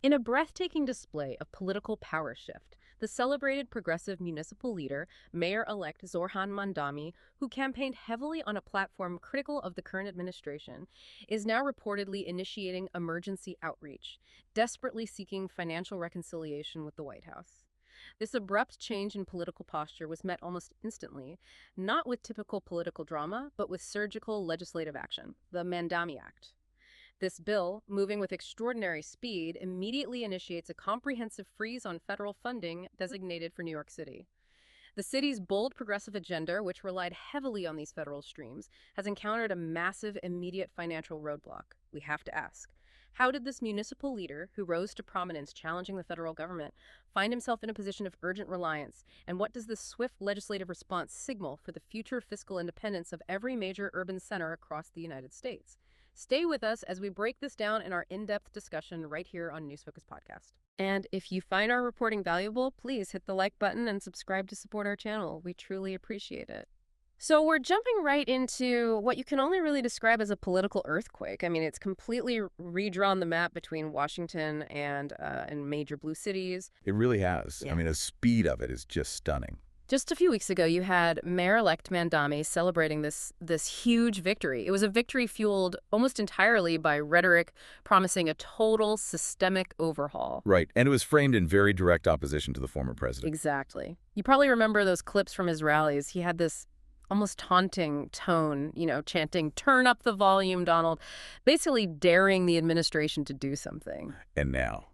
In a breathtaking display of political power shift, the celebrated progressive municipal leader, Mayor-elect Zorhan Mandami, who campaigned heavily on a platform critical of the current administration, is now reportedly initiating emergency outreach, desperately seeking financial reconciliation with the White House. This abrupt change in political posture was met almost instantly, not with typical political drama, but with surgical legislative action, the MAMDANI Act. This bill, moving with extraordinary speed, immediately initiates a comprehensive freeze on federal funding designated for New York City. The city's bold progressive agenda, which relied heavily on these federal streams, has encountered a massive immediate financial roadblock. We have to ask, how did this municipal leader, who rose to prominence challenging the federal government, find himself in a position of urgent reliance? And what does this swift legislative response signal for the future fiscal independence of every major urban center across the United States? Stay with us as we break this down in our in-depth discussion right here on News Focus Podcast. And if you find our reporting valuable, please hit the like button and subscribe to support our channel. We truly appreciate it. So we're jumping right into what you can only really describe as a political earthquake. I mean, it's completely redrawn the map between Washington and major blue cities. It really has. Yeah. I mean, the speed of it is just stunning. Just a few weeks ago, you had Mayor-elect Mandami celebrating this huge victory. It was a victory fueled almost entirely by rhetoric promising a total systemic overhaul. Right. And it was framed in very direct opposition to the former president. Exactly. You probably remember those clips from his rallies. He had this almost taunting tone, chanting, "Turn up the volume, Donald," basically daring the administration to do something. And now,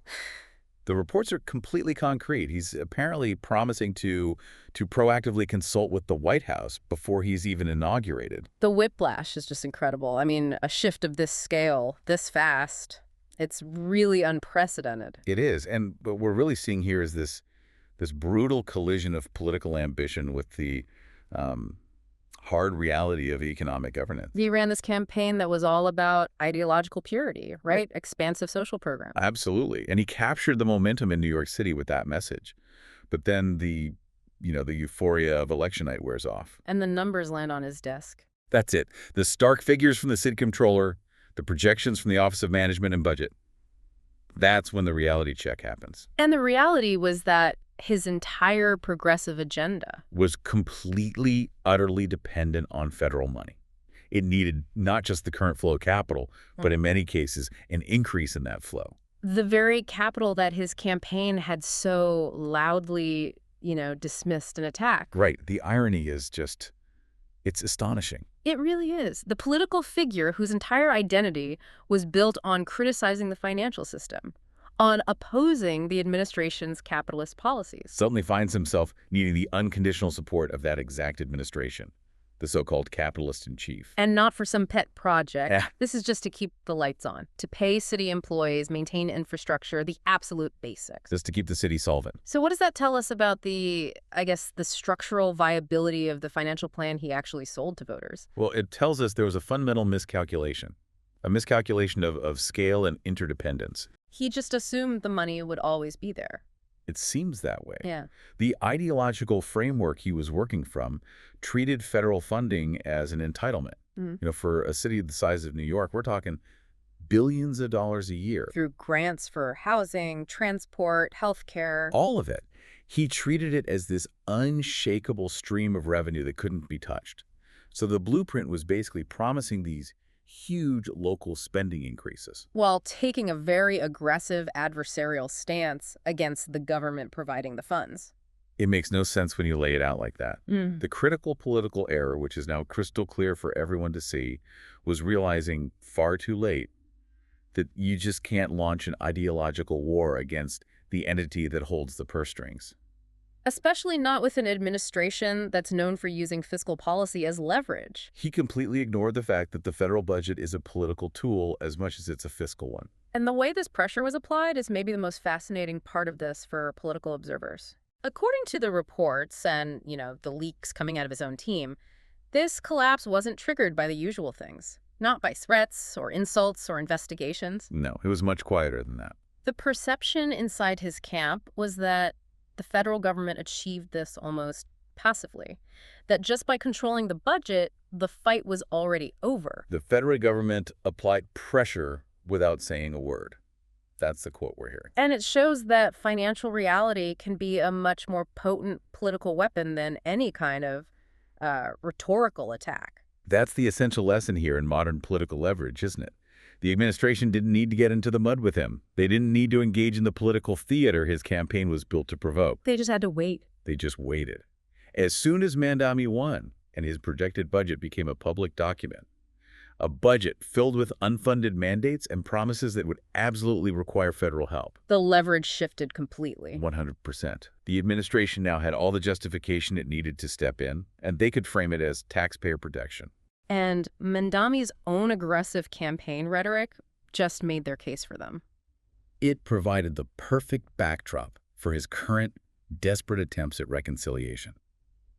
the reports are completely concrete. He's apparently promising to proactively consult with the White House before he's even inaugurated. The whiplash is just incredible. I mean, a shift of this scale, this fast, it's really unprecedented. It is. And what we're really seeing here is this brutal collision of political ambition with the hard reality of economic governance. He ran this campaign that was all about ideological purity, right? Expansive social programs. Absolutely. And he captured the momentum in New York City with that message. But then the euphoria of election night wears off. And the numbers land on his desk. That's it. The stark figures from the city comptroller, the projections from the Office of Management and Budget. That's when the reality check happens. And the reality was that his entire progressive agenda was completely, utterly dependent on federal money. It needed not just the current flow of capital, but in many cases, an increase in that flow. The very capital that his campaign had so loudly, dismissed and attacked. Right. The irony is just, it's astonishing. It really is. The political figure whose entire identity was built on criticizing the financial system, on opposing the administration's capitalist policies, suddenly finds himself needing the unconditional support of that exact administration, the so-called capitalist-in-chief. And not for some pet project. Yeah. This is just to keep the lights on, to pay city employees, maintain infrastructure, the absolute basics. Just to keep the city solvent. So what does that tell us about the structural viability of the financial plan he actually sold to voters? Well, it tells us there was a fundamental miscalculation, of scale and interdependence. He just assumed the money would always be there. It seems that way. Yeah. The ideological framework he was working from treated federal funding as an entitlement. For a city the size of New York, we're talking billions of dollars a year. Through grants for housing, transport, healthcare. All of it. He treated it as this unshakable stream of revenue that couldn't be touched. So the blueprint was basically promising these huge local spending increases, while taking a very aggressive adversarial stance against the government providing the funds. It makes no sense when you lay it out like that. The critical political error, which is now crystal clear for everyone to see, was realizing far too late that you just can't launch an ideological war against the entity that holds the purse strings. Especially not with an administration that's known for using fiscal policy as leverage. He completely ignored the fact that the federal budget is a political tool as much as it's a fiscal one. And the way this pressure was applied is maybe the most fascinating part of this for political observers. According to the reports and, the leaks coming out of his own team, this collapse wasn't triggered by the usual things. Not by threats or insults or investigations. No, it was much quieter than that. The perception inside his camp was that the federal government achieved this almost passively, that just by controlling the budget, the fight was already over. The federal government applied pressure without saying a word. That's the quote we're hearing. And it shows that financial reality can be a much more potent political weapon than any kind of rhetorical attack. That's the essential lesson here in modern political leverage, isn't it? The administration didn't need to get into the mud with him. They didn't need to engage in the political theater his campaign was built to provoke. They just had to wait. They just waited. As soon as MAMDANI won and his projected budget became a public document, a budget filled with unfunded mandates and promises that would absolutely require federal help. The leverage shifted completely. 100%. The administration now had all the justification it needed to step in, and they could frame it as taxpayer protection. And Mandami's own aggressive campaign rhetoric just made their case for them. It provided the perfect backdrop for his current, desperate attempts at reconciliation.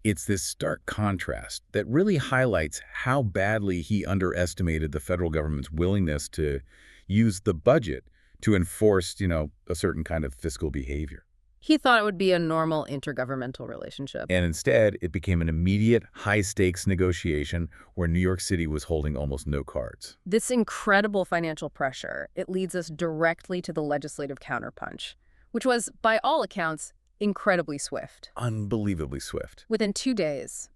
It's this stark contrast that really highlights how badly he underestimated the federal government's willingness to use the budget to enforce, a certain kind of fiscal behavior. He thought it would be a normal intergovernmental relationship. And instead, it became an immediate, high-stakes negotiation where New York City was holding almost no cards. This incredible financial pressure, it leads us directly to the legislative counterpunch, which was, by all accounts, incredibly swift. Unbelievably swift. Within 2 days,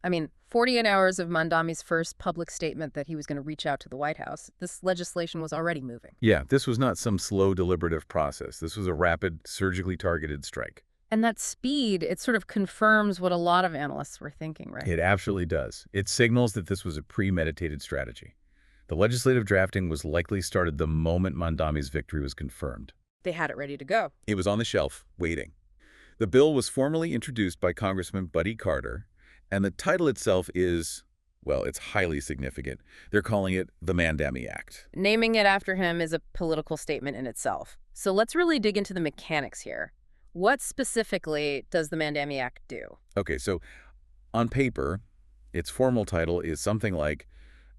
48 hours of Mandami's first public statement that he was going to reach out to the White House, this legislation was already moving. Yeah, this was not some slow, deliberative process. This was a rapid, surgically targeted strike. And that speed, it sort of confirms what a lot of analysts were thinking, right? It absolutely does. It signals that this was a premeditated strategy. The legislative drafting was likely started the moment Mandami's victory was confirmed. They had it ready to go. It was on the shelf, waiting. The bill was formally introduced by Congressman Buddy Carter, and the title itself is, well, it's highly significant. They're calling it the MAMDANI Act. Naming it after him is a political statement in itself. So let's really dig into the mechanics here. What specifically does the MAMDANI Act do? Okay, so on paper, its formal title is something like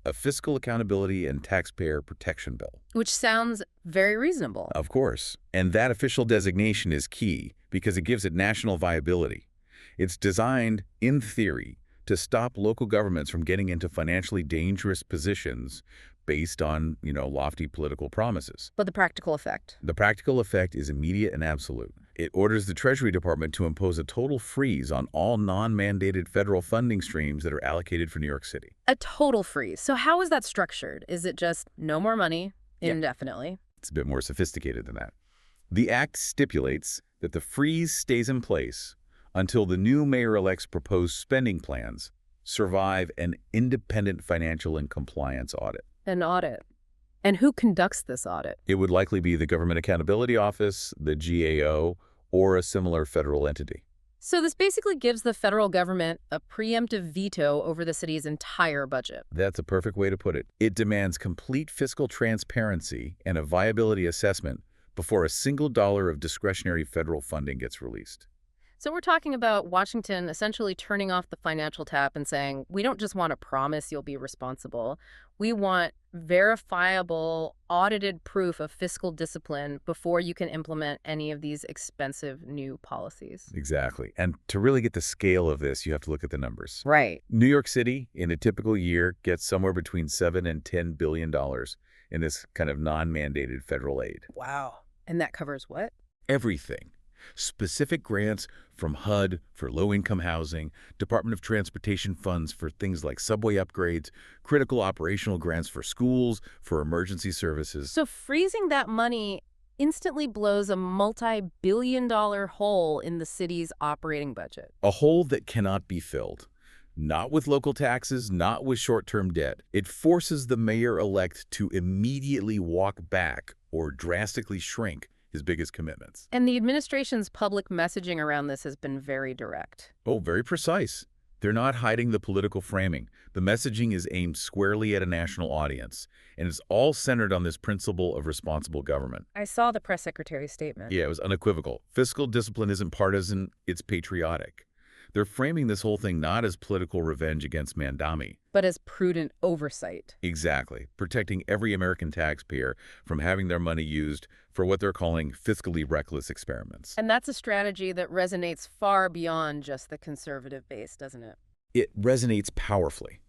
a Fiscal Accountability and Taxpayer Protection Bill. Which sounds very reasonable. Of course. And that official designation is key because it gives it national viability. It's designed, in theory, to stop local governments from getting into financially dangerous positions based on, lofty political promises. But the practical effect? The practical effect is immediate and absolute. It orders the Treasury Department to impose a total freeze on all non-mandated federal funding streams that are allocated for New York City. A total freeze. So how is that structured? Is it just no more money indefinitely? It's a bit more sophisticated than that. The act stipulates that the freeze stays in place until the new mayor-elect's proposed spending plans survive an independent financial and compliance audit. An audit. And who conducts this audit? It would likely be the Government Accountability Office, the GAO, or a similar federal entity. So this basically gives the federal government a preemptive veto over the city's entire budget. That's a perfect way to put it. It demands complete fiscal transparency and a viability assessment before a single dollar of discretionary federal funding gets released. So we're talking about Washington essentially turning off the financial tap and saying, we don't just want to promise you'll be responsible. We want verifiable, audited proof of fiscal discipline before you can implement any of these expensive new policies. Exactly. And to really get the scale of this, you have to look at the numbers. Right. New York City, in a typical year, gets somewhere between $7 and $10 billion in this kind of non-mandated federal aid. Wow. And that covers what? Everything. Specific grants from HUD for low-income housing, Department of Transportation funds for things like subway upgrades, critical operational grants for schools, for emergency services. So freezing that money instantly blows a multi-billion-dollar hole in the city's operating budget. A hole that cannot be filled. Not with local taxes, not with short-term debt. It forces the mayor-elect to immediately walk back or drastically shrink his biggest commitments. And the administration's public messaging around this has been very direct. Oh, very precise. They're not hiding the political framing. The messaging is aimed squarely at a national audience, and it's all centered on this principle of responsible government. I saw the press secretary's statement. Yeah, it was unequivocal. Fiscal discipline isn't partisan, it's patriotic. They're framing this whole thing not as political revenge against MAMDANI, but as prudent oversight. Exactly. Protecting every American taxpayer from having their money used for what they're calling fiscally reckless experiments. And that's a strategy that resonates far beyond just the conservative base, doesn't it? It resonates powerfully,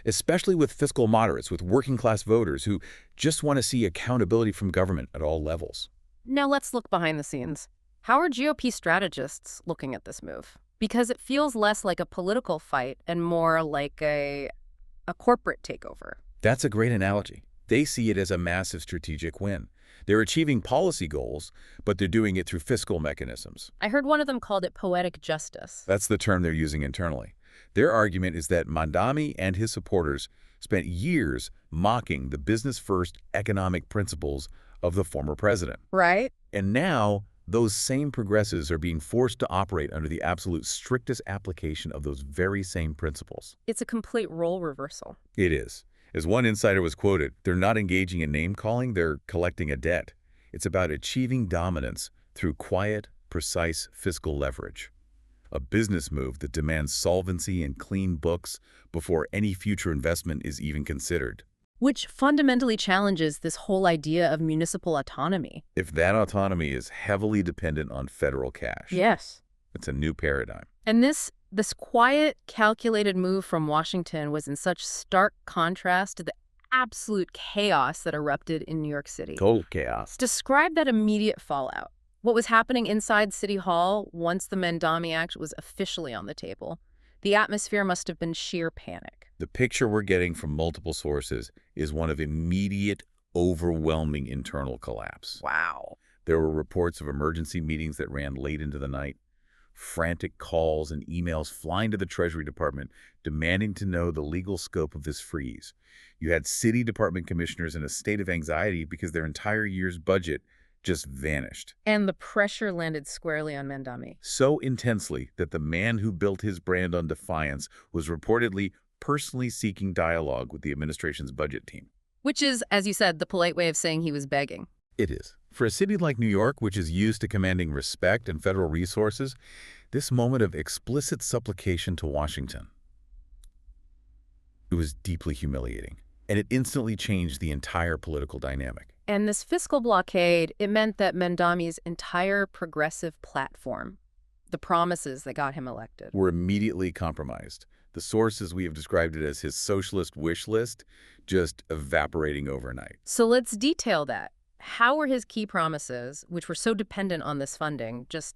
especially with fiscal moderates, with working-class voters who just want to see accountability from government at all levels. Now let's look behind the scenes. How are GOP strategists looking at this move? Because it feels less like a political fight and more like a corporate takeover. That's a great analogy. They see it as a massive strategic win. They're achieving policy goals, but they're doing it through fiscal mechanisms. I heard one of them called it poetic justice. That's the term they're using internally. Their argument is that Mandami and his supporters spent years mocking the business-first economic principles of the former president. Right? And now, those same progressives are being forced to operate under the absolute strictest application of those very same principles. It's a complete role reversal. It is. As one insider was quoted, they're not engaging in name-calling, they're collecting a debt. It's about achieving dominance through quiet, precise fiscal leverage. A business move that demands solvency and clean books before any future investment is even considered. Which fundamentally challenges this whole idea of municipal autonomy. If that autonomy is heavily dependent on federal cash, Yes. it's a new paradigm. And this quiet, calculated move from Washington was in such stark contrast to the absolute chaos that erupted in New York City. Total chaos. Describe that immediate fallout. What was happening inside City Hall once the MAMDANI Act was officially on the table? The atmosphere must have been sheer panic. The picture we're getting from multiple sources is one of immediate, overwhelming internal collapse. Wow. There were reports of emergency meetings that ran late into the night, frantic calls and emails flying to the Treasury Department demanding to know the legal scope of this freeze. You had city department commissioners in a state of anxiety because their entire year's budget just vanished. And the pressure landed squarely on Mandami. So intensely that the man who built his brand on defiance was reportedly personally seeking dialogue with the administration's budget team. Which is, as you said, the polite way of saying he was begging. It is. For a city like New York, which is used to commanding respect and federal resources, this moment of explicit supplication to Washington, it was deeply humiliating, and it instantly changed the entire political dynamic. And this fiscal blockade, it meant that Mandami's entire progressive platform, the promises that got him elected, Were immediately compromised. The sources we have described it as his socialist wish list just evaporating overnight. So let's detail that. How were his key promises, which were so dependent on this funding, just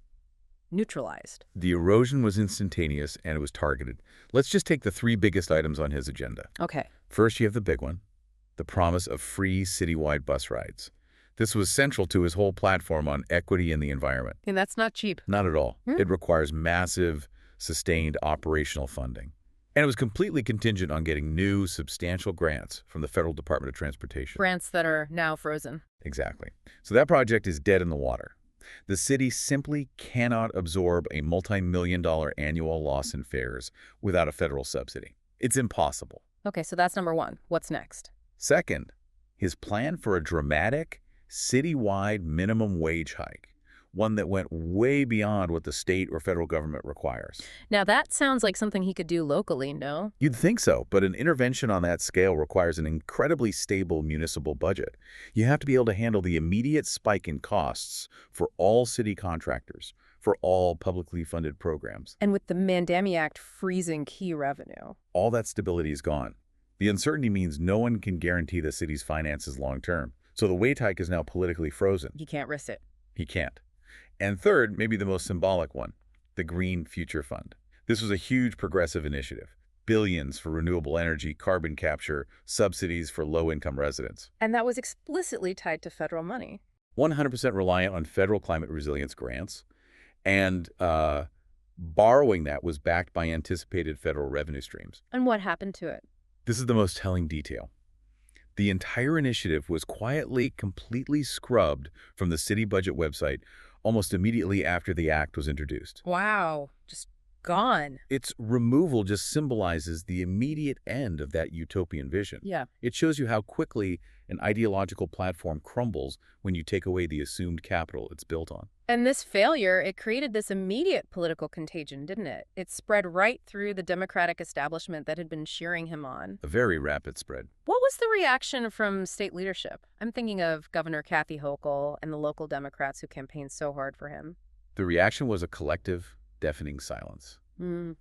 neutralized? The erosion was instantaneous and it was targeted. Let's just take the three biggest items on his agenda. Okay. First, you have the big one, the promise of free citywide bus rides. This was central to his whole platform on equity and the environment. And that's not cheap. Not at all. Hmm. It requires massive, sustained operational funding. And it was completely contingent on getting new, substantial grants from the Federal Department of Transportation. Grants that are now frozen. Exactly. So that project is dead in the water. The city simply cannot absorb a multi-million-dollar annual loss in fares without a federal subsidy. It's impossible. Okay, so that's number one. What's next? Second, his plan for a dramatic, citywide minimum wage hike, one that went way beyond what the state or federal government requires. Now that sounds like something he could do locally, no? You'd think so, but an intervention on that scale requires an incredibly stable municipal budget. You have to be able to handle the immediate spike in costs for all city contractors, for all publicly funded programs. And with the Mandami Act freezing key revenue. All that stability is gone. The uncertainty means no one can guarantee the city's finances long term. So the wage hike is now politically frozen. He can't risk it. He can't. And third, maybe the most symbolic one, the Green Future Fund. This was a huge progressive initiative. Billions for renewable energy, carbon capture, subsidies for low-income residents. And that was explicitly tied to federal money. 100% reliant on federal climate resilience grants. And borrowing that was backed by anticipated federal revenue streams. And what happened to it? This is the most telling detail. The entire initiative was quietly, completely scrubbed from the city budget website almost immediately after the act was introduced. Wow, just gone. Its removal just symbolizes the immediate end of that utopian vision. Yeah. It shows you how quickly an ideological platform crumbles when you take away the assumed capital it's built on. And this failure, it created this immediate political contagion, didn't it? It spread right through the Democratic establishment that had been cheering him on. A very rapid spread. What was the reaction from state leadership? I'm thinking of Governor Kathy Hochul and the local Democrats who campaigned so hard for him. The reaction was a collective, deafening silence,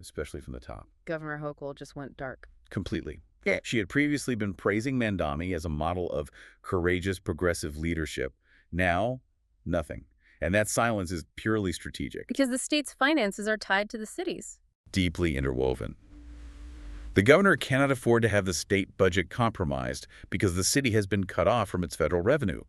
especially from the top. Governor Hochul just went dark. Completely. She had previously been praising Mandami as a model of courageous progressive leadership. Now, Nothing. And that silence is purely strategic, Because the state's finances are tied to the city's. deeply interwoven. The governor cannot afford to have the state budget compromised because the city has been cut off from its federal revenue.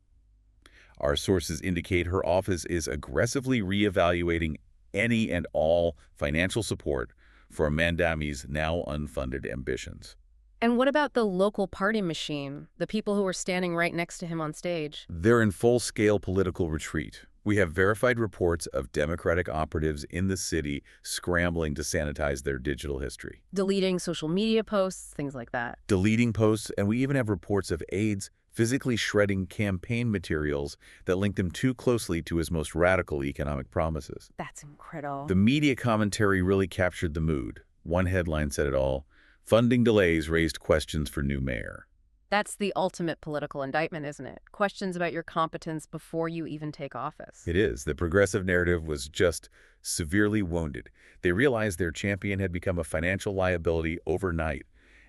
Our sources indicate her office is aggressively reevaluating any and all financial support for MAMDANI's now unfunded ambitions. And what about the local party machine, the people who were standing right next to him on stage? They're in full-scale political retreat. We have verified reports of Democratic operatives in the city scrambling to sanitize their digital history. Deleting social media posts, things like that. Deleting posts, and we even have reports of aides physically shredding campaign materials that link them too closely to his most radical economic promises. That's incredible. The media commentary really captured the mood. One headline said it all: funding delays raised questions for new mayor. That's the ultimate political indictment, isn't it? Questions about your competence before you even take office. It is. The progressive narrative was just severely wounded. They realized their champion had become a financial liability overnight,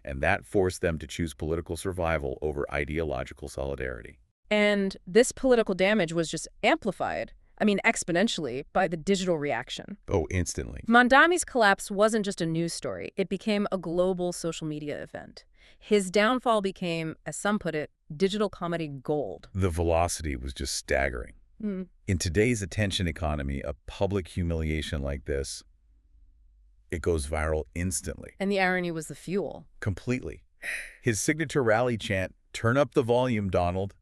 and that forced them to choose political survival over ideological solidarity. And this political damage was just amplified, exponentially, by the digital reaction. Oh, instantly. Mamdani's collapse wasn't just a news story. It became a global social media event. His downfall became, as some put it, digital comedy gold. The velocity was just staggering. In today's attention economy, a public humiliation like this, it goes viral instantly. And the irony was the fuel. Completely. His signature rally chant, "Turn up the volume, Donald,"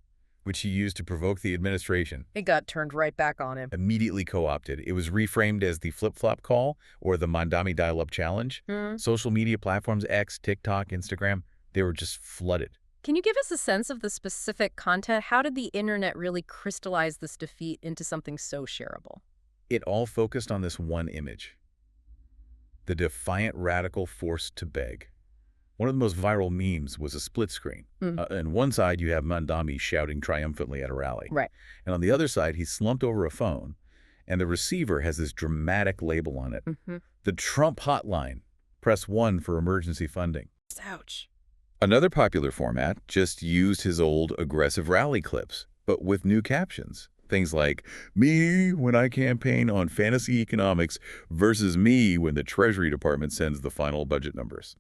which he used to provoke the administration, It got turned right back on him. immediately co-opted. It was reframed as the flip-flop call or the Mamdani dial-up challenge. Social media platforms, X, TikTok, Instagram, they were just flooded. Can you give us a sense of the specific content? How did the internet really crystallize this defeat into something so shareable? It all focused on this one image: the defiant radical forced to beg. One of the most viral memes was a split screen. On one side, you have Mamdani shouting triumphantly at a rally. Right. And on the other side, he's slumped over a phone, and the receiver has this dramatic label on it. The Trump hotline. Press 1 for emergency funding. Ouch. Another popular format just used his old aggressive rally clips, but with new captions. Things like, "Me when I campaign on fantasy economics versus me when the Treasury Department sends the final budget numbers."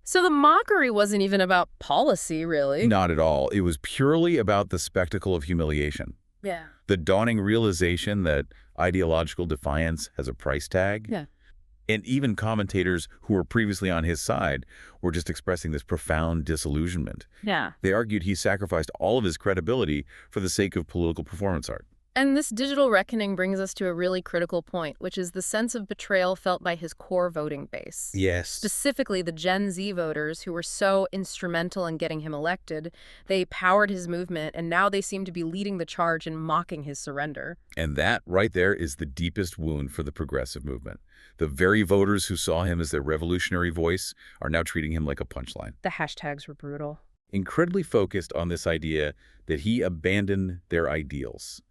So the mockery wasn't even about policy, really. Not at all. It was purely about the spectacle of humiliation. Yeah. The dawning realization that ideological defiance has a price tag. Yeah. And even commentators who were previously on his side were just expressing this profound disillusionment. Yeah. They argued he sacrificed all of his credibility for the sake of political performance art. And this digital reckoning brings us to a really critical point, which is the sense of betrayal felt by his core voting base. Yes. Specifically, the Gen Z voters who were so instrumental in getting him elected. They powered his movement, and now they seem to be leading the charge in mocking his surrender. And that right there is the deepest wound for the progressive movement. The very voters who saw him as their revolutionary voice are now treating him like a punchline. The hashtags were brutal. Incredibly focused on this idea that he abandoned their ideals.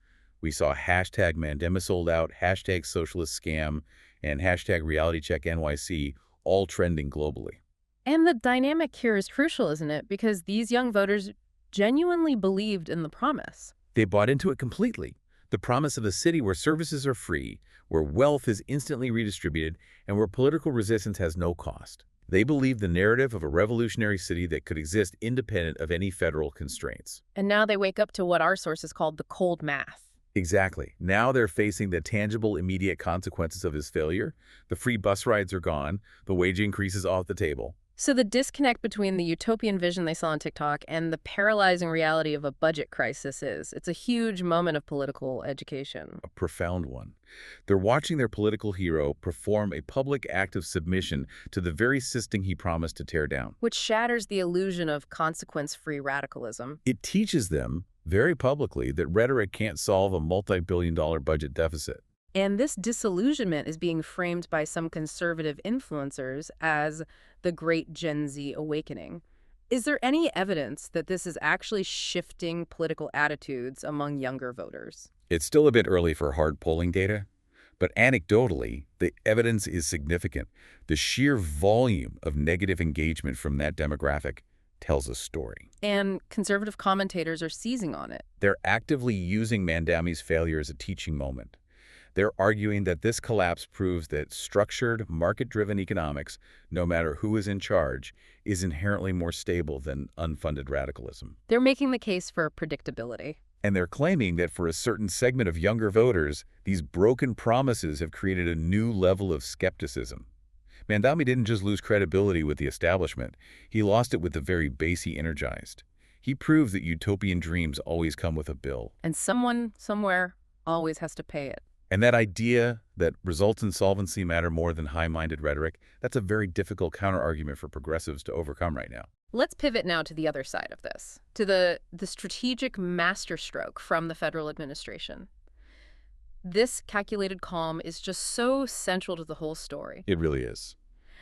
We saw hashtag Mandema sold out, hashtag socialist scam, and hashtag reality check NYC all trending globally. And the dynamic here is crucial, isn't it? Because these young voters genuinely believed in the promise. They bought into it completely. The promise of a city where services are free, where wealth is instantly redistributed, and where political resistance has no cost. They believed the narrative of a revolutionary city that could exist independent of any federal constraints. And now they wake up to what our sources called the cold math. Exactly. Now they're facing the tangible, immediate consequences of his failure. The free bus rides are gone. The wage increase is off the table. So the disconnect between the utopian vision they saw on TikTok and the paralyzing reality of a budget crisis it's a huge moment of political education. A profound one. They're watching their political hero perform a public act of submission to the very system he promised to tear down. Which shatters the illusion of consequence-free radicalism. It teaches them, very publicly, that rhetoric can't solve a multi-billion-dollar budget deficit. And this disillusionment is being framed by some conservative influencers as the great Gen Z awakening. Is there any evidence that this is actually shifting political attitudes among younger voters? It's still a bit early for hard polling data, but anecdotally, the evidence is significant. The sheer volume of negative engagement from that demographic tells a story. And conservative commentators are seizing on it. They're actively using Mandami's failure as a teaching moment. They're arguing that this collapse proves that structured, market-driven economics, no matter who is in charge, is inherently more stable than unfunded radicalism. They're making the case for predictability. And they're claiming that for a certain segment of younger voters, these broken promises have created a new level of skepticism. Mandami didn't just lose credibility with the establishment, he lost it with the very base he energized. He proved that utopian dreams always come with a bill. And someone, somewhere, always has to pay it. And that idea that results in solvency matter more than high-minded rhetoric, that's a very difficult counterargument for progressives to overcome right now. Let's pivot now to the other side of this, to the strategic masterstroke from the federal administration. This calculated calm is just so central to the whole story. It really is.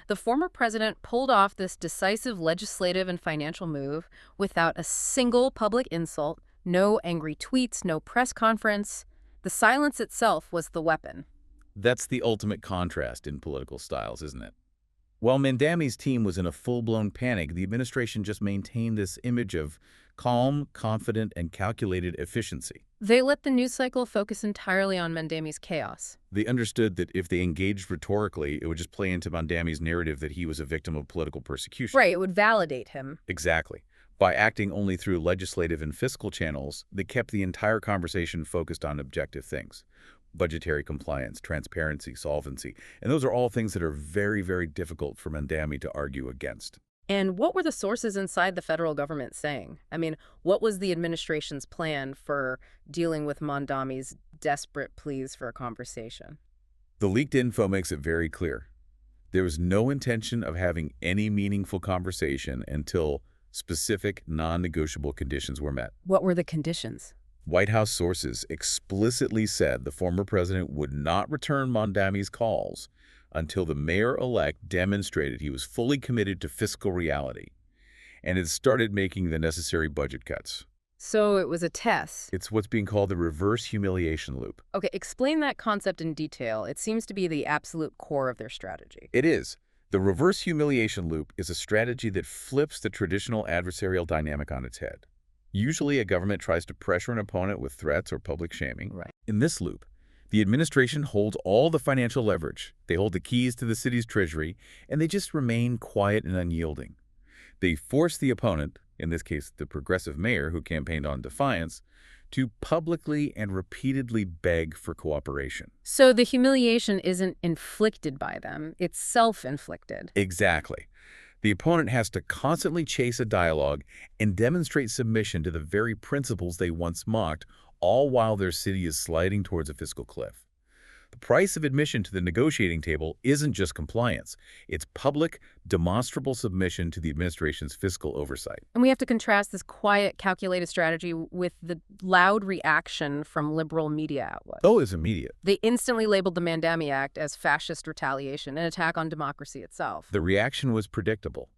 The former president pulled off this decisive legislative and financial move without a single public insult, no angry tweets, no press conference. The silence itself was the weapon. That's the ultimate contrast in political styles, isn't it? While Mandami's team was in a full-blown panic, the administration just maintained this image of calm, confident, and calculated efficiency. They let the news cycle focus entirely on Mandami's chaos. They understood that if they engaged rhetorically, it would just play into Mandami's narrative that he was a victim of political persecution. Right, it would validate him. Exactly. By acting only through legislative and fiscal channels, they kept the entire conversation focused on objective things. Budgetary compliance, transparency, solvency. And those are all things that are very, very difficult for Mandami to argue against. And what were the sources inside the federal government saying? I mean, what was the administration's plan for dealing with Mandami's desperate pleas for a conversation? The leaked info makes it very clear. There was no intention of having any meaningful conversation until specific, non-negotiable conditions were met. What were the conditions? White House sources explicitly said the former president would not return Mandami's calls until the mayor-elect demonstrated he was fully committed to fiscal reality and had started making the necessary budget cuts. So it was a test. It's what's being called the reverse humiliation loop. Okay, explain that concept in detail. It seems to be the absolute core of their strategy. It is. The reverse humiliation loop is a strategy that flips the traditional adversarial dynamic on its head. Usually, a government tries to pressure an opponent with threats or public shaming. Right. In this loop, the administration holds all the financial leverage. They hold the keys to the city's treasury, and they just remain quiet and unyielding. They force the opponent, in this case the progressive mayor who campaigned on defiance, to publicly and repeatedly beg for cooperation. So the humiliation isn't inflicted by them, it's self-inflicted. Exactly. The opponent has to constantly chase a dialogue and demonstrate submission to the very principles they once mocked, all while their city is sliding towards a fiscal cliff. The price of admission to the negotiating table isn't just compliance. It's public, demonstrable submission to the administration's fiscal oversight. And we have to contrast this quiet, calculated strategy with the loud reaction from liberal media outlets. Oh, it's immediate. They instantly labeled the Mandami Act as fascist retaliation, an attack on democracy itself. The reaction was predictable.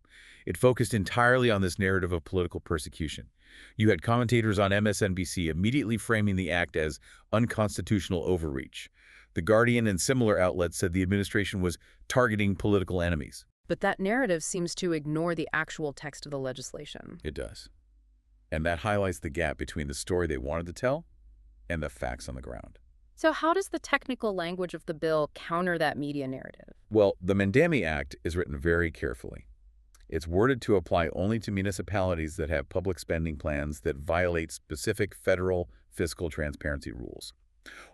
It focused entirely on this narrative of political persecution. You had commentators on MSNBC immediately framing the act as unconstitutional overreach. The Guardian and similar outlets said the administration was targeting political enemies. But that narrative seems to ignore the actual text of the legislation. It does. And that highlights the gap between the story they wanted to tell and the facts on the ground. So how does the technical language of the bill counter that media narrative? Well, the Mandami Act is written very carefully. It's worded to apply only to municipalities that have public spending plans that violate specific federal fiscal transparency rules,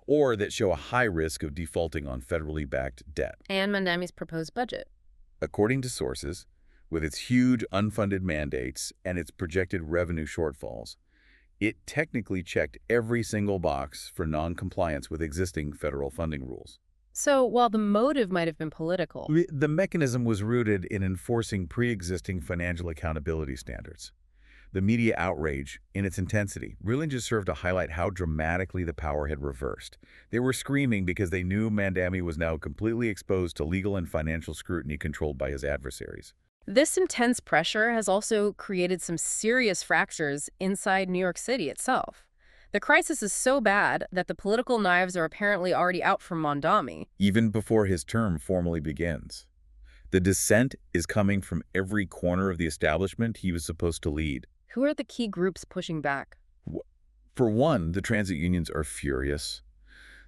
or that show a high risk of defaulting on federally backed debt. And Mandami's proposed budget. According to sources, with its huge unfunded mandates and its projected revenue shortfalls, it technically checked every single box for non-compliance with existing federal funding rules. So while the motive might have been political, The mechanism was rooted in enforcing pre-existing financial accountability standards. The media outrage, in its intensity, really just served to highlight how dramatically the power had reversed. They were screaming because they knew Mandami was now completely exposed to legal and financial scrutiny controlled by his adversaries. this intense pressure has also created some serious fractures inside New York City itself. The crisis is so bad that the political knives are apparently already out for Mandami. Even before his term formally begins. The dissent is coming from every corner of the establishment he was supposed to lead. Who are the key groups pushing back? W- For one, the transit unions are furious.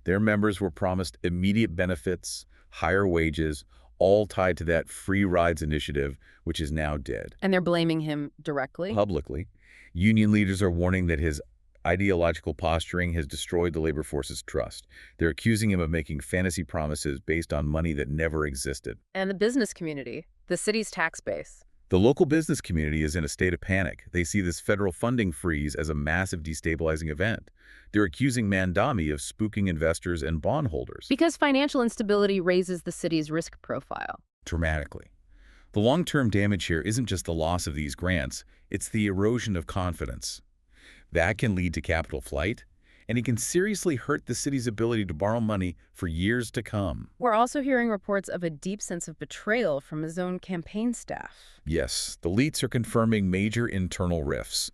Their members were promised immediate benefits, higher wages, all tied to that free rides initiative, which is now dead. And they're blaming him directly? Publicly, union leaders are warning that his ideological posturing has destroyed the labor force's trust. They're accusing him of making fantasy promises based on money that never existed. And the business community, the city's tax base. The local business community is in a state of panic. They see this federal funding freeze as a massive destabilizing event. They're accusing MAMDANI of spooking investors and bondholders. Because financial instability raises the city's risk profile. Dramatically. The long-term damage here isn't just the loss of these grants, it's the erosion of confidence. That can lead to capital flight, and it can seriously hurt the city's ability to borrow money for years to come. We're also hearing reports of a deep sense of betrayal from his own campaign staff. Yes, the elites are confirming major internal rifts.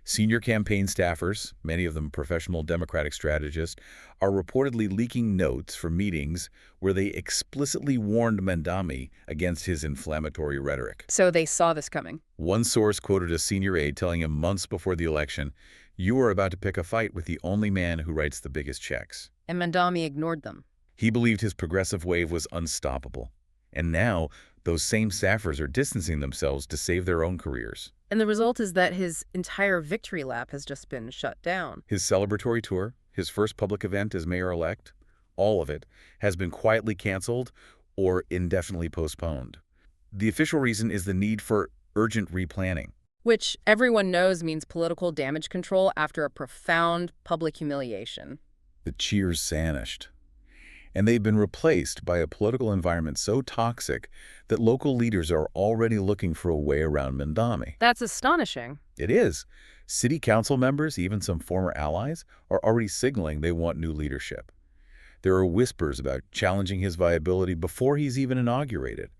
Senior campaign staffers, many of them professional Democratic strategists, are reportedly leaking notes from meetings where they explicitly warned MAMDANI against his inflammatory rhetoric. So they saw this coming. One source quoted a senior aide telling him months before the election, "You are about to pick a fight with the only man who writes the biggest checks." And MAMDANI ignored them. He believed his progressive wave was unstoppable. And now, those same staffers are distancing themselves to save their own careers. And the result is that his entire victory lap has just been shut down. His celebratory tour, his first public event as mayor-elect, all of it, has been quietly canceled or indefinitely postponed. The official reason is the need for urgent replanning. Which everyone knows means political damage control after a profound public humiliation. The cheers vanished. And they've been replaced by a political environment so toxic that local leaders are already looking for a way around MAMDANI. That's astonishing. It is. City council members, even some former allies, are already signaling they want new leadership. There are whispers about challenging his viability before he's even inaugurated.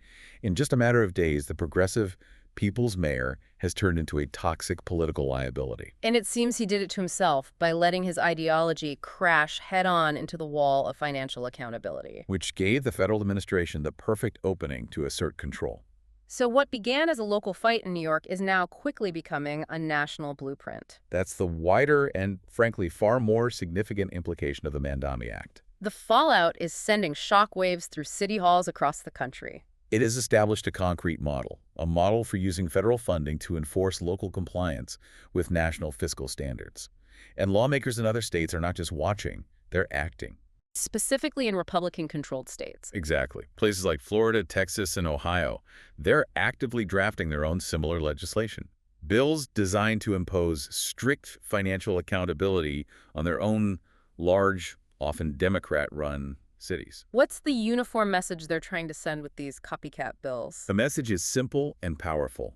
In just a matter of days, the progressive people's mayor has turned into a toxic political liability. And it seems he did it to himself by letting his ideology crash head-on into the wall of financial accountability. Which gave the federal administration the perfect opening to assert control. So what began as a local fight in New York is now quickly becoming a national blueprint. That's the wider and, frankly, far more significant implication of the MAMDANI Act. The fallout is sending shockwaves through city halls across the country. It has established a concrete model, a model for using federal funding to enforce local compliance with national fiscal standards. And lawmakers in other states are not just watching, they're acting. Specifically in Republican-controlled states. Exactly. Places like Florida, Texas, and Ohio, they're actively drafting their own similar legislation. Bills designed to impose strict financial accountability on their own large, often Democrat-run cities. What's the uniform message they're trying to send with these copycat bills? The message is simple and powerful.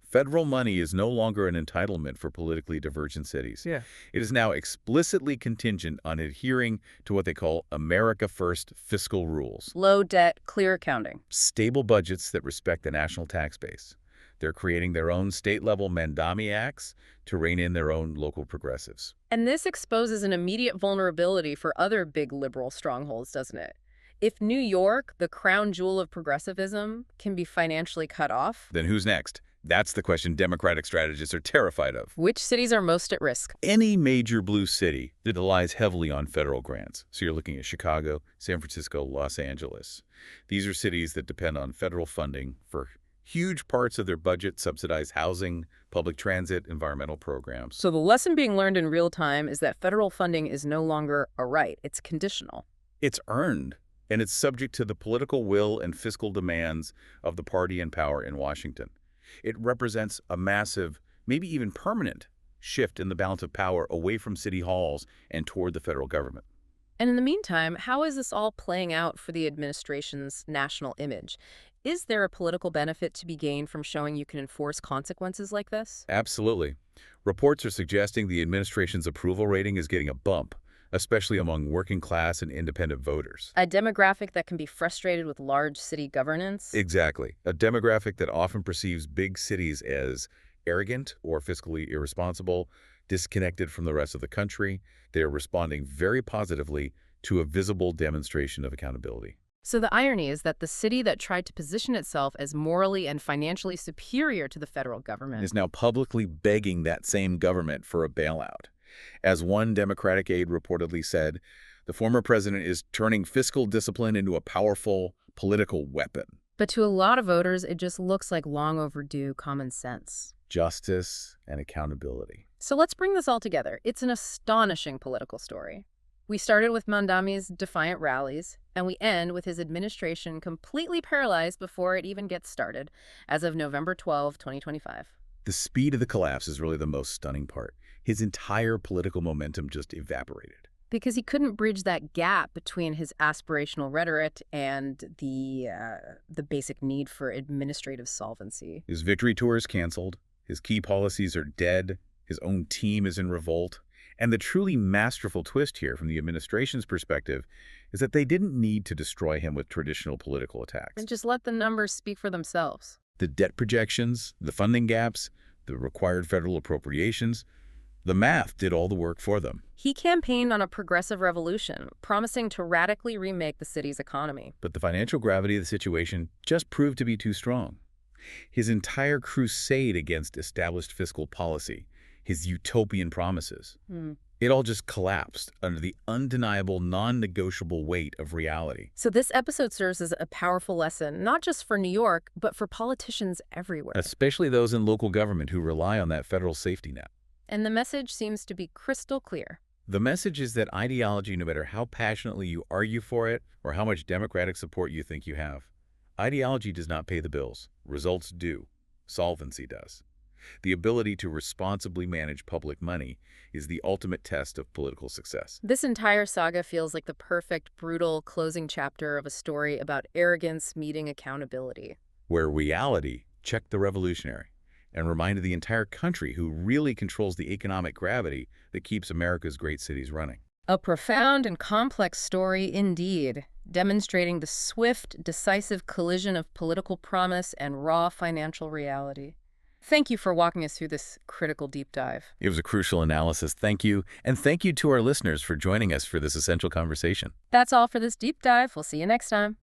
Federal money is no longer an entitlement for politically divergent cities. It is now explicitly contingent on adhering to what they call America First fiscal rules. Low debt, clear accounting. Stable budgets that respect the national tax base. They're creating their own state-level MAMDANI acts to rein in their own local progressives. And this exposes an immediate vulnerability for other big liberal strongholds, doesn't it? If New York, the crown jewel of progressivism, can be financially cut off, then who's next? That's the question Democratic strategists are terrified of. Which cities are most at risk? Any major blue city that relies heavily on federal grants. So you're looking at Chicago, San Francisco, Los Angeles. These are cities that depend on federal funding for huge parts of their budget, subsidize housing, public transit, environmental programs. So the lesson being learned in real time is that federal funding is no longer a right, it's conditional. It's earned, and it's subject to the political will and fiscal demands of the party in power in Washington. It represents a massive, maybe even permanent, shift in the balance of power away from city halls and toward the federal government. And in the meantime, how is this all playing out for the administration's national image? Is there a political benefit to be gained from showing you can enforce consequences like this? Absolutely. Reports are suggesting the administration's approval rating is getting a bump, especially among working class and independent voters. A demographic that can be frustrated with large city governance? Exactly. A demographic that often perceives big cities as arrogant or fiscally irresponsible, disconnected from the rest of the country. They are responding very positively to a visible demonstration of accountability. So the irony is that the city that tried to position itself as morally and financially superior to the federal government Is now publicly begging that same government for a bailout. As one Democratic aide reportedly said, the former president is turning fiscal discipline into a powerful political weapon. But to a lot of voters, it just looks like long overdue common sense. Justice and accountability. So let's bring this all together. It's an astonishing political story. We started with Mandami's defiant rallies, and we end with his administration completely paralyzed before it even gets started, as of November 12, 2025. The speed of the collapse is really the most stunning part. His entire political momentum just evaporated. Because he couldn't bridge that gap between his aspirational rhetoric and the basic need for administrative solvency. His victory tour is canceled. His key policies are dead. His own team is in revolt. And the truly masterful twist here from the administration's perspective is that they didn't need to destroy him with traditional political attacks. And just let the numbers speak for themselves. The debt projections, the funding gaps, the required federal appropriations, the math did all the work for them. He campaigned on a progressive revolution, promising to radically remake the city's economy. But the financial gravity of the situation just proved to be too strong. His entire crusade against established fiscal policy, his utopian promises, it all just collapsed under the undeniable, non-negotiable weight of reality. So this episode serves as a powerful lesson, not just for New York, but for politicians everywhere. Especially those in local government who rely on that federal safety net. And the message seems to be crystal clear. The message is that ideology, no matter how passionately you argue for it or how much Democratic support you think you have, ideology does not pay the bills. Results do. Solvency does. The ability to responsibly manage public money is the ultimate test of political success. This entire saga feels like the perfect, brutal closing chapter of a story about arrogance meeting accountability. Where reality checked the revolutionary and reminded the entire country who really controls the economic gravity that keeps America's great cities running. A profound and complex story indeed, demonstrating the swift, decisive collision of political promise and raw financial reality. Thank you for walking us through this critical deep dive. It was a crucial analysis. Thank you. And thank you to our listeners for joining us for this essential conversation. That's all for this deep dive. We'll see you next time.